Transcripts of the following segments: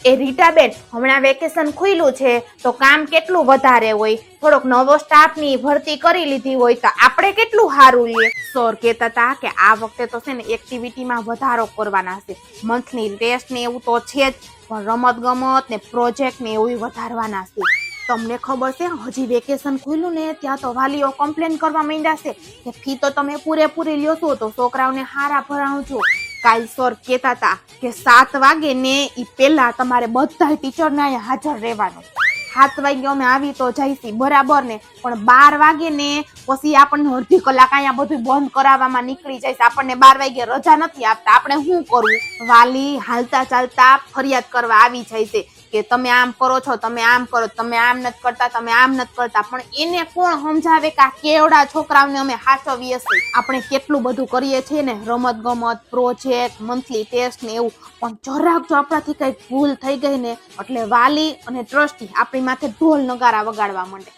એ રીટાબેન, હમણાં વેકેશન ખુલ્યું છે તો કામ કેટલું વધારે હોય, થોડોક નવો સ્ટાફની ભરતી કરી લીધી હોય તો આપણે કેટલું સારું લે. સર કહેતા હતા કે આ વખતે તો છે ને એક્ટિવિટીમાં વધારો કરવાના છે, મંથલી ટેસ્ટ ને એવું તો છે જ, પણ રમત ગમત ને પ્રોજેક્ટ ને એવું વધારવાના છે. તમને ખબર છે હજી વેકેશન ખુલ્યું ને ત્યાં તો વાલીઓ કમ્પ્લેન કરવા માંડ્યા છે કે ફી તો તમે પૂરેપૂરી લ્યો છો તો છોકરાઓને હારા ભણાવજો. કાલ સર કહેતા હતા કે 7 વાગે ને ઈ પહેલા તમારે બધા ટીચરને અહીંયા હાજર રહેવાનું. 7 વાગે અમે આવી તો જઈશી બરાબર ને, પણ 12 વાગે ને પછી આપણને અડધી કલાક અહીંયા બધું બંધ કરાવવામાં નીકળી જાય. આપણને 12 વાગે રજા નથી આપતા, આપણે શું કરવું? વાલી હાલતા ચાલતા ફરિયાદ કરવા આવી જાય છે કે તમે આમ કરો છો, તમે આમ કરો, તમે આમ નથી કરતા, તમે આમ નથી કરતા. પણ એને કોણ સમજાવે કે આ કેવડા છોકરાઓને અમે હાચવીએ છીએ? આપણે કેટલું બધું કરીએ છીએ ને, રમત ગમત, પ્રોજેક્ટ, મંથલી ટેસ્ટ ને એવું, પણ જરાક જો આપણાથી કઈ ભૂલ થઈ ગઈ ને એટલે વાલી અને ટ્રસ્ટી આપણી માથે ઢોલ નગારા વગાડવા માંડે.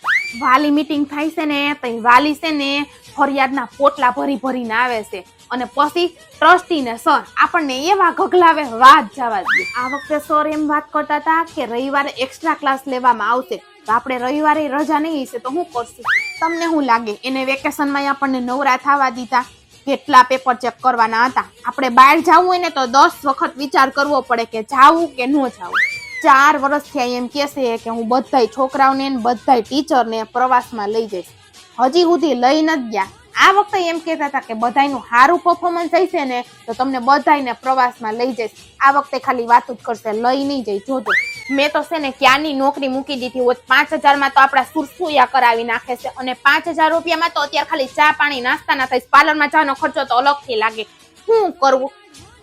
વાલી મીટિંગ થાય છે ને તો વાલી છે ને ફરિયાદના પોટલા ભરી ભરીને આવે છે અને પછી ટ્રસ્ટી ને સર આપણને એવા ગગલાવે વાત જવા દે. આ વખતે સર એમ વાત કરતા હતા કે રવિવારે એક્સ્ટ્રા ક્લાસ લેવામાં આવશે, તો આપણે રવિવારે રજા નહીં હશે તો શું કરશું? તમને શું લાગે એને વેકેશનમાં આપણને નવરા થવા દીધા? કેટલા પેપર ચેક કરવાના હતા. આપણે બહાર જવું હોય ને તો 10 વખત વિચાર કરવો પડે કે જાવું કે ન જાવું. 4 વર્ષથી એમ કહેશે કે હું બધાય છોકરાઓને બધાય ટીચરને પ્રવાસમાં લઈ જઈશ, હજી સુધી લઈ નથી ગયા. આ વખતે એમ કહેતા હતા કે બધાયનું સારું પરફોર્મન્સ હશે ને તો તમને બધાયને પ્રવાસમાં લઈ જઈશ. આ વખતે ખાલી વાત જ કરશે, લઈ નહીં જઈ, જોજો. મેં તો છે ને ક્યાંની નોકરી મૂકી દીધી હોત. 5000 તો આપડા સુરસુયા કરાવી નાખે છે અને 5000 રૂપિયામાં તો અત્યારે ખાલી ચા પાણી નાસ્તાના થાય. પાર્લરમાં જવાનો ખર્ચો તો અલગથી લાગે. શું કરવું?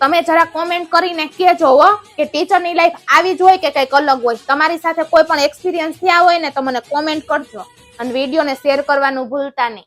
તમે જરા કોમેન્ટ કરીને કહેજો હો કે ટીચરની લાઈફ આવી જ હોય કે કંઈક અલગ હોય. તમારી સાથે કોઈ પણ એક્સપિરિયન્સ થયા હોય ને તો મને કોમેન્ટ કરજો અને વિડીયોને શેર કરવાનું ભૂલતા નહીં.